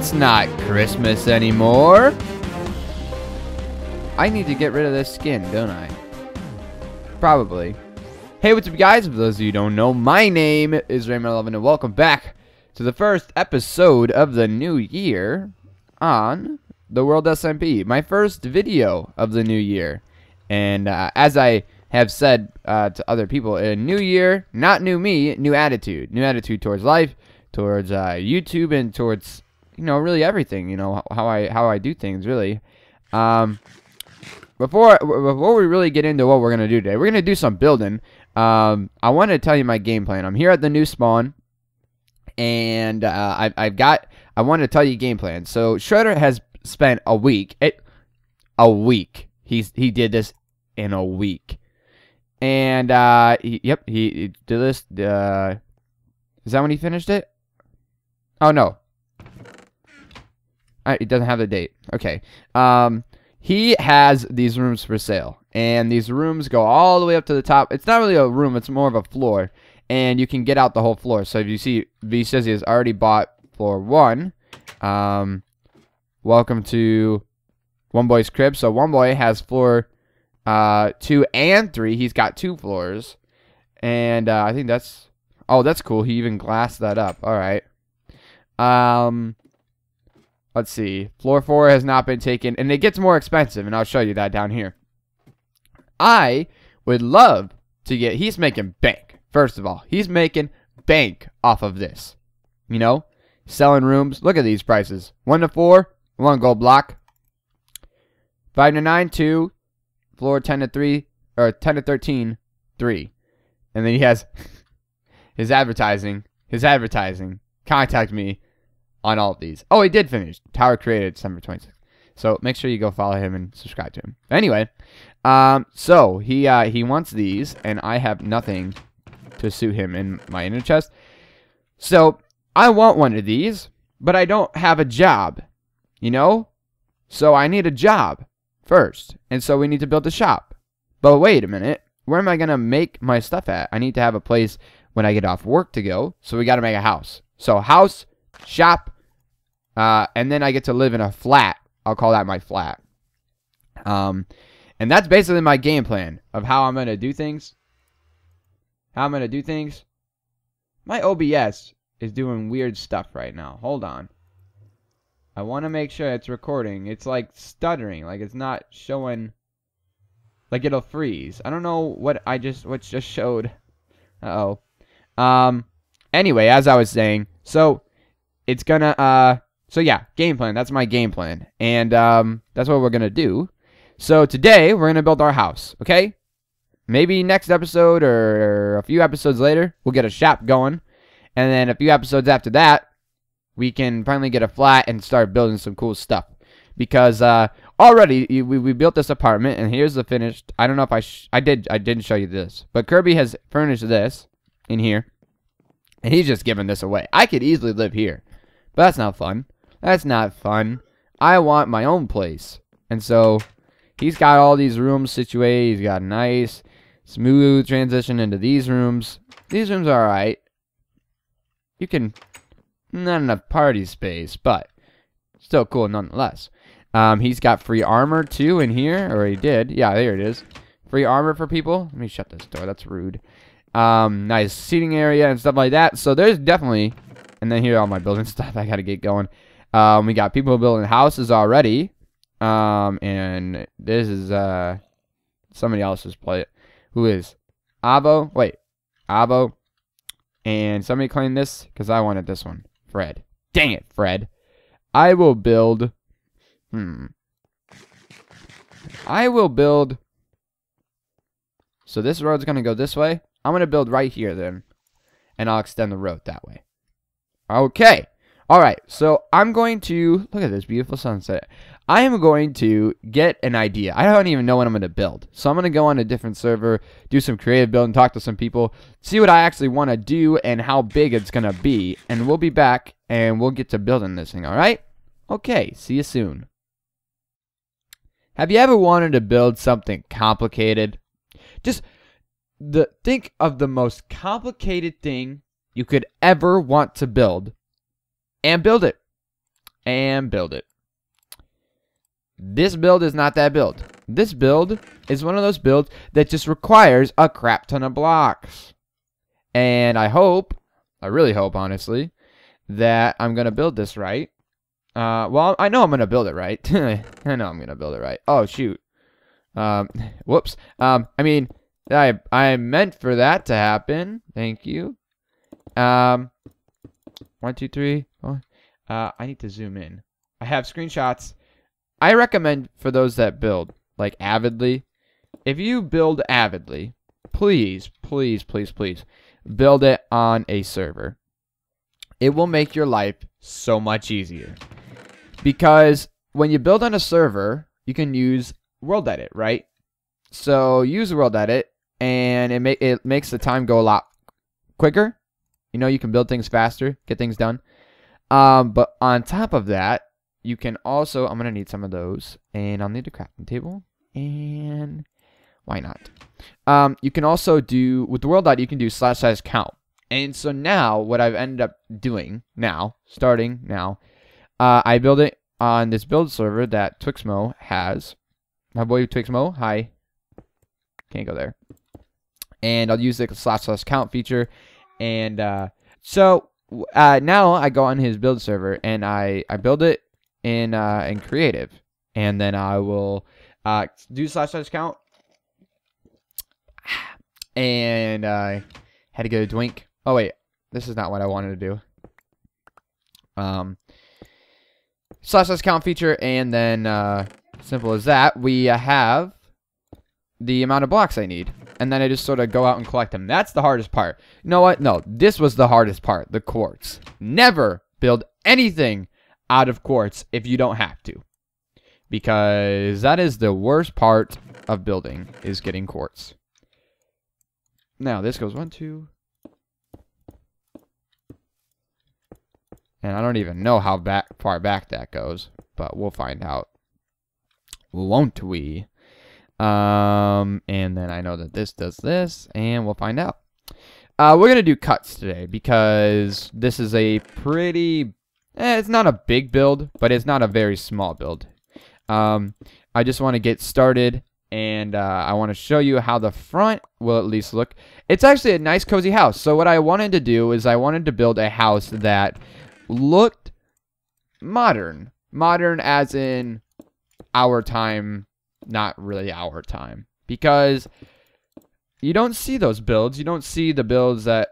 It's not Christmas anymore. I need to get rid of this skin, don't I? Probably. Hey, what's up, guys? For those of you who don't know, my name is Raymond11, and welcome back to the first episode of the new year on TheWorldSMP. My first video of the new year. And as I have said to other people, a new year, not new me, new attitude. New attitude towards life, towards YouTube, and towards, you know, really everything. You know, how I do things, really. Before we really get into what we're going to do today, we're going to do some building. I want to tell you my game plan. I'm here at the new spawn, and I want to tell you game plan. So Shredder has spent a week. He did this in a week. And he did this. Is that when he finished it? Oh no. It doesn't have the date. Okay. He has these rooms for sale, and these rooms go all the way up to the top. It's not really a room, it's more of a floor, and you can get out the whole floor. So if you see, he says he has already bought floor 1. Welcome to One Boy's crib. So One Boy has floor 2 and 3. He's got 2 floors, and I think that's, oh, that's cool. He even glassed that up. All right. Let's see. Floor 4 has not been taken, and it gets more expensive, and I'll show you that down here. I would love to get, he's making bank. First of all, he's making bank off of this. You know, selling rooms. Look at these prices. 1 to 4, 1 gold block. 5 to 9, 2. Floor 10 to 3, or 10 to 13, 3. And then he has his advertising. Contact me on all of these. Oh, he did finish. Tower created December 26th. So make sure you go follow him and subscribe to him. Anyway, so he wants these, and I have nothing to suit him in my inner chest. So I want one of these, but I don't have a job, you know? So I need a job first, and so we need to build a shop. But wait a minute, where am I gonna make my stuff at? I need to have a place when I get off work to go, so we gotta make a house. So house, shop, and then I get to live in a flat. I'll call that my flat. And that's basically my game plan of how I'm gonna do things. My OBS is doing weird stuff right now. Hold on. I want to make sure it's recording. It's like stuttering, like it's not showing, like it'll freeze. I don't know what just showed. Anyway, as I was saying, so it's gonna so yeah, game plan. That's my game plan, and that's what we're gonna do. So today we're gonna build our house. Okay, maybe next episode or a few episodes later we'll get a shop going, and then a few episodes after that we can finally get a flat and start building some cool stuff. Because already we built this apartment, and here's the finished. I don't know if I didn't show you this, but Kirby has furnished this in here, and he's just giving this away. I could easily live here, but that's not fun. That's not fun. I want my own place, and so he's got all these rooms situated. He's got a nice, smooth transition into these rooms. These rooms are alright. You can. Not enough party space, but still cool nonetheless. He's got free armor too in here, or he did. Yeah, there it is. Free armor for people. Let me shut this door. That's rude. Nice seating area and stuff like that. So there's definitely, and then here all my building stuff. I gotta get going. We got people building houses already. And this is somebody else's play. Who is Abo? Wait, Abo. And somebody claim this because I wanted this one. Fred. Dang it, Fred. I will build. I will build. So this road's going to go this way. I'm going to build right here then. And I'll extend the road that way. Okay. Alright. So I'm going to. Look at this beautiful sunset. I am going to get an idea. I don't even know what I'm going to build. So I'm going to go on a different server, do some creative building, talk to some people, see what I actually want to do and how big it's going to be. And we'll be back and we'll get to building this thing, alright? Okay, see you soon. Have you ever wanted to build something complicated? Just think of the most complicated thing you could ever want to build and build it. and build it. This build is not that build. This build is one of those builds that just requires a crap ton of blocks. And I really hope, honestly, that I'm going to build this right. Well, I know I'm going to build it right. I know I'm going to build it right. Oh, shoot. Whoops. I mean, I meant for that to happen. Thank you. 1, 2, 3, 4. I need to zoom in. I have screenshots. I recommend for those that build, like, avidly, if you build avidly, please, please, please, please, build it on a server. It will make your life so much easier. Because when you build on a server, you can use World Edit, right? So use World Edit, and it makes the time go a lot quicker. You know, you can build things faster, get things done. But on top of that, you can also, I'm going to need some of those, and I'll need a crafting table, and why not? You can also do, with the world edit, you can do /size count. And so now, what I've ended up doing starting now, I build it on this build server that Twixmo has. My boy Twixmo, hi. Can't go there. And I'll use the /size count feature, and so now I go on his build server, and I build it in creative, and then I will do /size count, and I had to go to Dwink. Oh wait, this is not what I wanted to do. /size count feature, and then simple as that, we have the amount of blocks I need, and then I just sort of go out and collect them. That's the hardest part. You know what? No, this was the hardest part, the quartz. Never build anything out of quartz if you don't have to, because that is the worst part of building, is getting quartz. Now this goes 1, 2, and I don't even know how far back that goes, but we'll find out, won't we? And then I know that this does this, and we'll find out. We're gonna do cuts today because this is a pretty, it's not a big build, but it's not a very small build. I just want to get started, and I want to show you how the front will at least look. It's actually a nice cozy house. So what I wanted to do is I wanted to build a house that looked modern. Modern as in our time, not really our time. Because you don't see those builds. You don't see the builds that,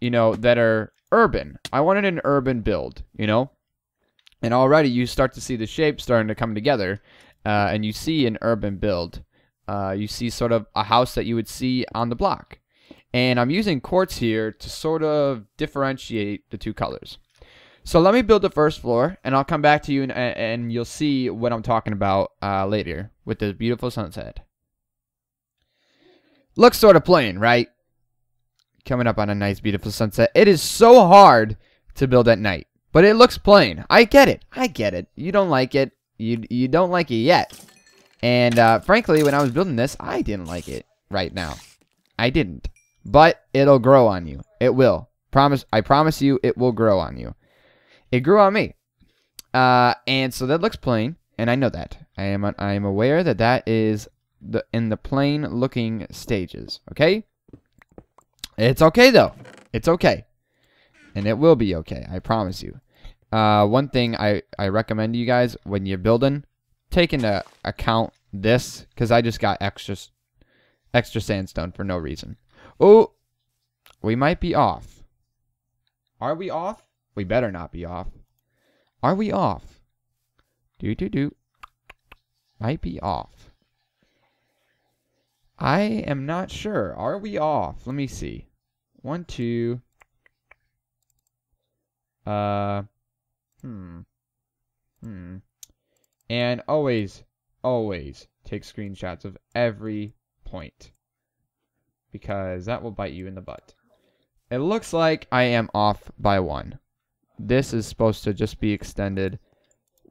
you know, that are urban. I wanted an urban build, you know. And already you start to see the shapes starting to come together. And you see an urban build. You see sort of a house that you would see on the block. And I'm using quartz here to sort of differentiate the two colors. So let me build the first floor, and I'll come back to you, and you'll see what I'm talking about later with the beautiful sunset. Looks sort of plain, right? Coming up on a nice, beautiful sunset. It is so hard to build at night, but it looks plain. I get it. I get it. You don't like it. You don't like it yet. And frankly, when I was building this, I didn't like it right now. I didn't. But it'll grow on you. It will. I promise you, it will grow on you. It grew on me. And so that looks plain, and I know that. I am aware that that is in the plain looking stages. Okay? It's okay though. It's okay. And it will be okay. I promise you. One thing I recommend to you guys when you're building, take into account this, because I just got extra sandstone for no reason. Oh, we might be off. Are we off? We better not be off. Are we off? Might be off. I am not sure. Are we off? Let me see. 1, 2. And always take screenshots of every point, because that will bite you in the butt. It looks like I am off by 1. This is supposed to just be extended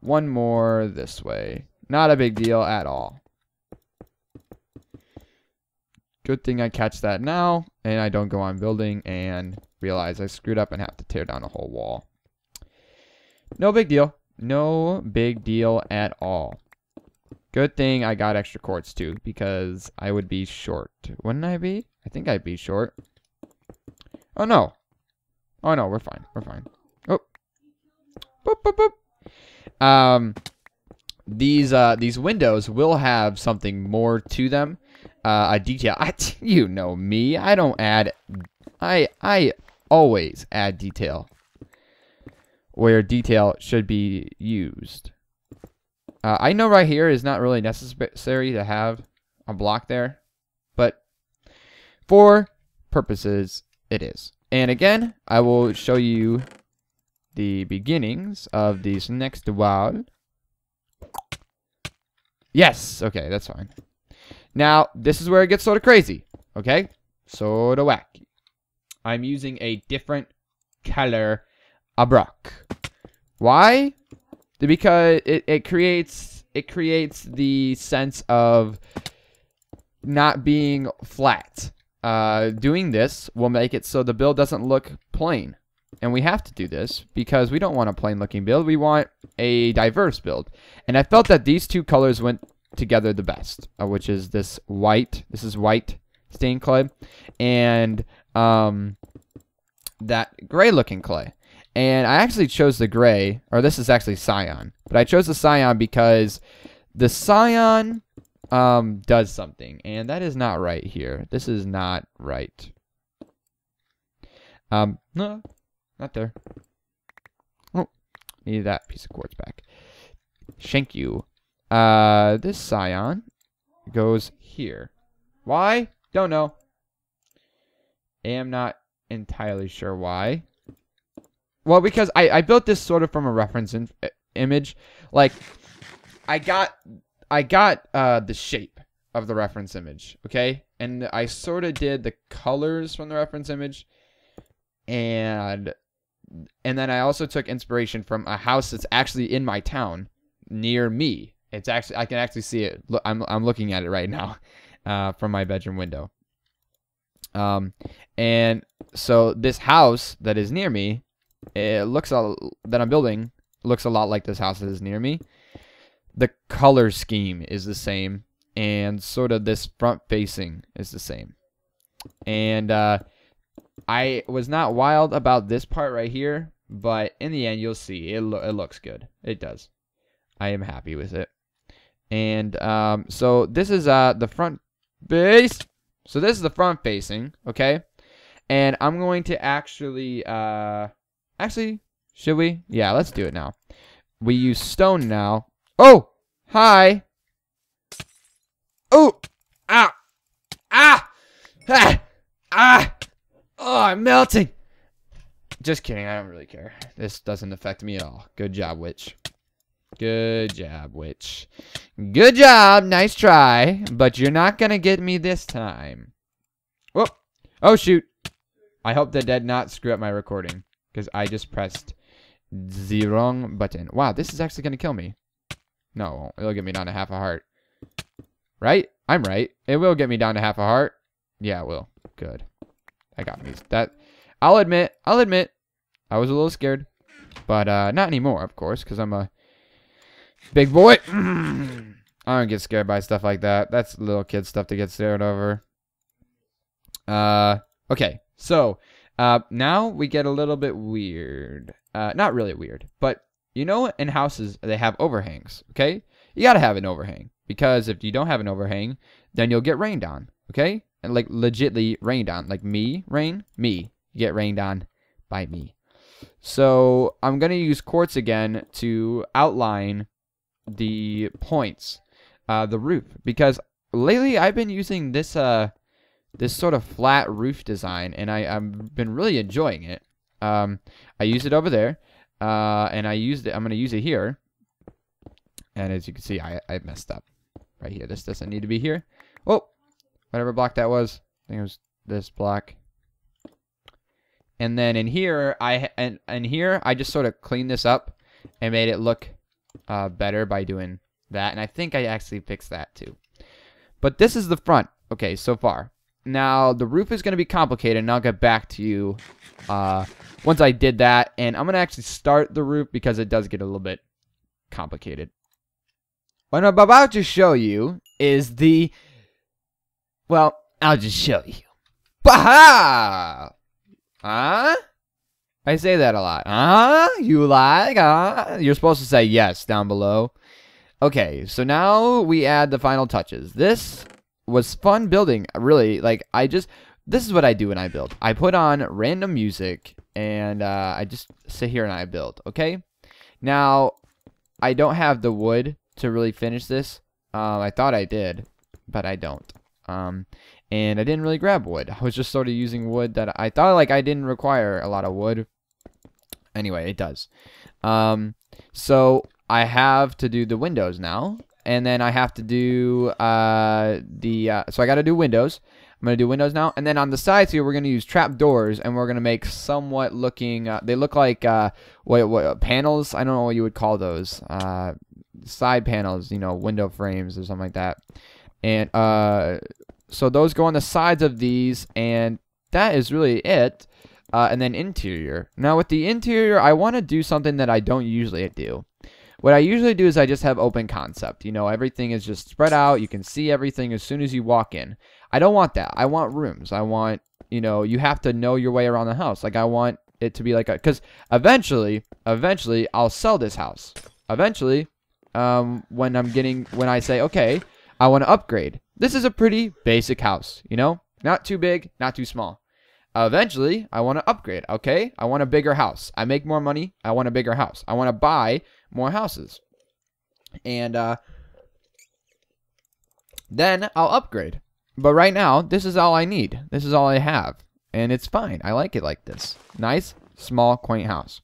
1 more this way. Not a big deal at all. Good thing I catch that now, and I don't go on building and realize I screwed up and have to tear down a whole wall. No big deal. No big deal at all. Good thing I got extra quartz too, because I would be short. Wouldn't I be? I think I'd be short. Oh no. Oh no, we're fine. We're fine. Oh. Boop, boop, boop. These windows will have something more to them. A detail. You know me. I don't add. I always add detail where detail should be used. I know right here is not really necessary to have a block there, but for purposes, it is. And again, I will show you the beginnings of this next wall. Yes, okay, that's fine. Now, this is where it gets sort of crazy, okay? Sort of wacky. I'm using a different color block. Why? Because it creates the sense of not being flat. Doing this will make it so the build doesn't look plain. And we have to do this because we don't want a plain looking build. We want a diverse build. And I felt that these two colors went together the best, which is this white. This is white stained clay. And that gray looking clay. And I actually chose the gray, or this is actually cyan. But I chose the cyan because the cyan does something. And that is not right here. This is not right. No, not there. Oh, need that piece of quartz back. Thank you. This cyan goes here. Why? Don't know. Am not entirely sure why. Well, because I built this sort of from a reference image. Like, I got the shape of the reference image, okay? And I sort of did the colors from the reference image. And then I also took inspiration from a house that's actually in my town near me. It's actually, I can actually see it. Look, I'm looking at it right now from my bedroom window. And so this house that is near me, that I'm building looks a lot like this house that is near me. The color scheme is the same, and sort of this front facing is the same. And I was not wild about this part right here, but in the end, you'll see it looks good. It does. I am happy with it. And so this is the front base. So this is the front facing, okay? And I'm going to actually should we? Yeah, let's do it now. We use stone now. Oh, hi. Oh, ah, ah, ah, ah. Oh, I'm melting. Just kidding. I don't really care. This doesn't affect me at all. Good job, witch. Good job, witch. Good job. Nice try. But you're not going to get me this time. Whoop. Oh, shoot. I hope that did not screw up my recording, because I just pressed the wrong button. Wow, this is actually going to kill me. No, it won't. It'll get me down to half a heart. Right? I'm right. It will get me down to half a heart. Yeah, it will. Good. I got me. I'll admit, I was a little scared. But not anymore, of course, because I'm a big boy. I don't get scared by stuff like that. That's little kid stuff to get scared over. Okay, so now we get a little bit weird. Not really weird, but you know, in houses they have overhangs. Okay, you gotta have an overhang, because if you don't have an overhang, then you'll get rained on. Okay, and like legitly rained on, like me, you get rained on by me. So I'm gonna use quartz again to outline the points, the roof, because lately I've been using this this sort of flat roof design, and I've been really enjoying it. I used it over there, and I'm gonna use it here. And as you can see, I messed up right here. This doesn't need to be here. Oh, whatever block that was. I think it was this block. And then in here, I just sort of cleaned this up and made it look better by doing that. And I think I actually fixed that too. But this is the front. Okay, so far. Now, the roof is going to be complicated, and I'll get back to you once I did that. And I'm going to actually start the roof because it does get a little bit complicated. What I'm about to show you is the... Well, I'll just show you. Baha! Huh? I say that a lot. Huh? You like? Huh? You're supposed to say yes down below. Okay, so now we add the final touches. This was fun building, really. Like, this is what I do when I build. I put on random music, and I just sit here and I build, okay? Now, I don't have the wood to really finish this. I thought I did, but I don't. And I didn't really grab wood. I was just sort of using wood that I thought, like, I didn't require a lot of wood. Anyway, it does. So I have to do the windows now. And then I have to do so I got to do windows. I'm going to do windows now. And then on the sides here, we're going to use trap doors. And we're going to make somewhat looking, they look like, what panels? I don't know what you would call those. Side panels, you know, window frames or something like that. And so those go on the sides of these. And that is really it. And then interior. Now with the interior, I want to do something that I don't usually do. What I usually do is I just have open concept. You know, everything is just spread out. You can see everything as soon as you walk in. I don't want that. I want rooms. I want, you know, you have to know your way around the house. Like, I want it to be like a, because eventually, I'll sell this house. Eventually, when I say, okay, I want to upgrade. This is a pretty basic house, you know? Not too big, not too small. Eventually, I want to upgrade, okay? I want a bigger house. I make more money. I want a bigger house. I want to buy more houses. And then I'll upgrade. But right now, this is all I need. This is all I have. And it's fine. I like it like this. Nice, small, quaint house.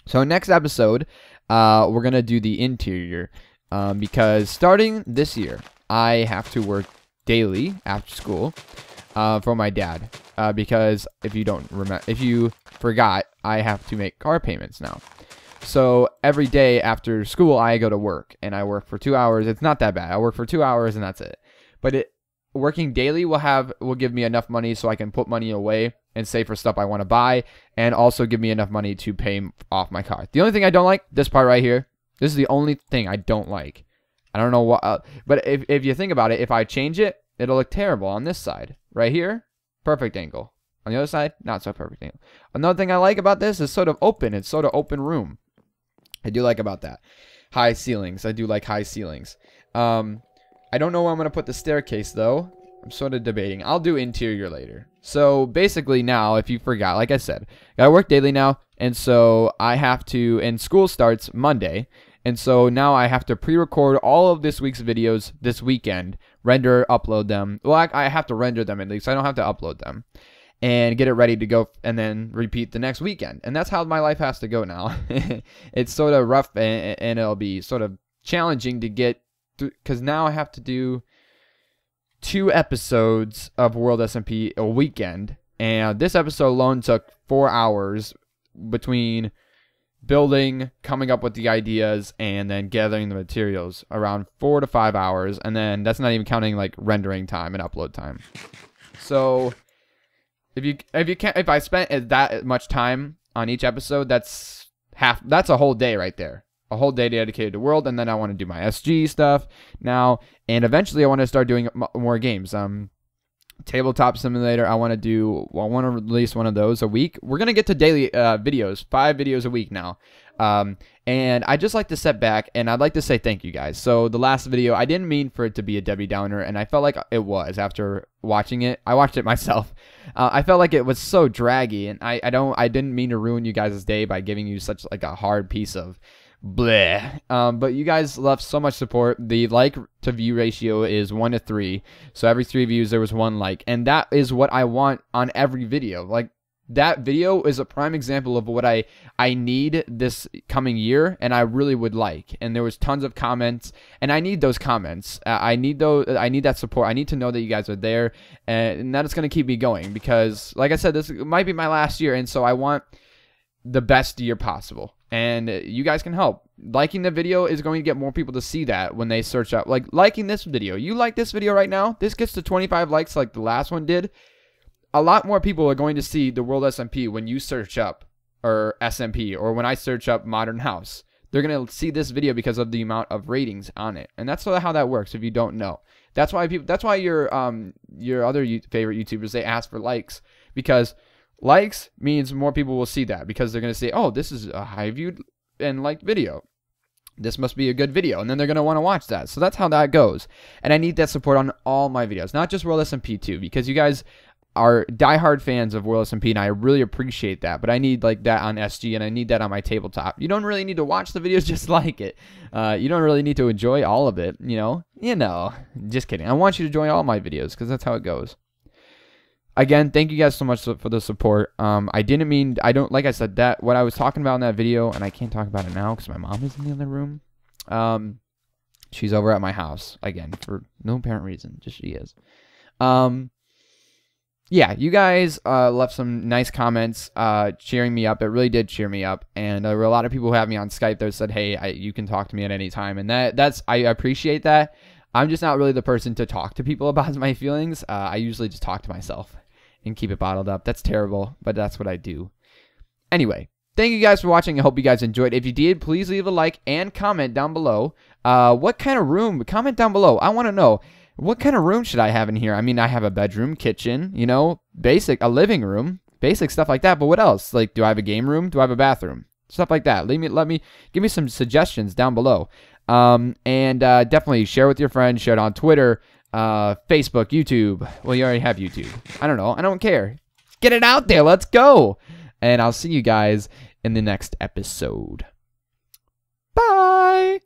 So next episode, we're going to do the interior. Because starting this year, I have to work daily after school for my dad. Because if you forgot, I have to make car payments now. So every day after school, I go to work, and I work for 2 hours. It's not that bad. I work for 2 hours, and that's it. But working daily will give me enough money so I can put money away and save for stuff I want to buy, and also give me enough money to pay off my car. The only thing I don't like, this part right here, this is the only thing I don't like. I don't know what, but if you think about it, if I change it, it'll look terrible on this side. Right here, perfect angle. On the other side, not so perfect angle. Another thing I like about this is sort of open. It's sort of open room. I do like about that. High ceilings. I do like high ceilings. I don't know where I'm going to put the staircase, though. I'm sort of debating. I'll do interior later. So, basically now, if you forgot, like I said, I work daily now. And so, I have to, and school starts Monday. And so, now I have to pre-record all of this week's videos this weekend. Render, upload them. Well, I have to render them at least. I don't have to upload them. And get it ready to go, and then repeat the next weekend. And that's how my life has to go now. It's sort of rough, and it'll be sort of challenging to get through, because now I have to do 2 episodes of WorldSMP a weekend. And this episode alone took 4 hours between building, coming up with the ideas, and then gathering the materials. Around 4 to 5 hours. And then that's not even counting like rendering time and upload time. So if I spent that much time on each episode, that's a whole day right there. A whole day dedicated to World, and then I want to do my SG stuff now, and eventually I want to start doing more games. Tabletop Simulator, I want to release one of those a week. We're going to get to daily videos, 5 videos a week now. And I just like to step back, and I'd like to say thank you guys. So the last video, I didn't mean for it to be a Debbie Downer, and I felt like it was after watching it. I watched it myself. I felt like it was so draggy, and I didn't mean to ruin you guys' day by giving you such like a hard piece of bleh. But you guys left so much support. The like to view ratio is 1 to 3. So every 3 views there was 1 like, and that is what I want on every video. Like, that video is a prime example of what I need this coming year, and I really would like. And there was tons of comments, and I need those comments. I need that support. I need to know that you guys are there, and that is going to keep me going, because like I said, this might be my last year, and so I want the best year possible. And you guys can help. Liking the video is going to get more people to see that when they search up. Like, liking this video. You like this video right now? This gets to 25 likes like the last one did. A lot more people are going to see the World SMP when you search up, or SMP, or when I search up Modern House. They're going to see this video because of the amount of ratings on it. And that's how that works if you don't know. That's why your other favorite YouTubers, they ask for likes, because likes means more people will see that, because they're going to say, oh, this is a high viewed and liked video. This must be a good video. And then they're going to want to watch that. So that's how that goes. And I need that support on all my videos, not just WorldSMP too, because you guys are diehard fans of WorldSMP, and I really appreciate that. But I need like that on SG, and I need that on my tabletop. You don't really need to watch the videos, just like it. You don't really need to enjoy all of it, you know. Just kidding. I want you to enjoy all my videos, because that's how it goes. Again, thank you guys so much for the support. I didn't mean, like I said, that what I was talking about in that video, and I can't talk about it now because my mom is in the other room. She's over at my house again for no apparent reason, just she is. Yeah, you guys left some nice comments cheering me up. It really did cheer me up. And there were a lot of people who have me on Skype that said, hey, you can talk to me at any time. And I appreciate that. I'm just not really the person to talk to people about my feelings. I usually just talk to myself and keep it bottled up. That's terrible, but that's what I do. Anyway, thank you guys for watching. I hope you guys enjoyed. If you did, please leave a like and comment down below. What kind of room? Comment down below. I want to know. What kind of room should I have in here? I mean, I have a bedroom, kitchen, you know, a living room, basic stuff like that. But what else? Like, do I have a game room? Do I have a bathroom? Stuff like that. Give me some suggestions down below. And definitely share with your friends. Share it on Twitter, Facebook, YouTube. Well, you already have YouTube. I don't know. I don't care. Get it out there. Let's go. And I'll see you guys in the next episode. Bye.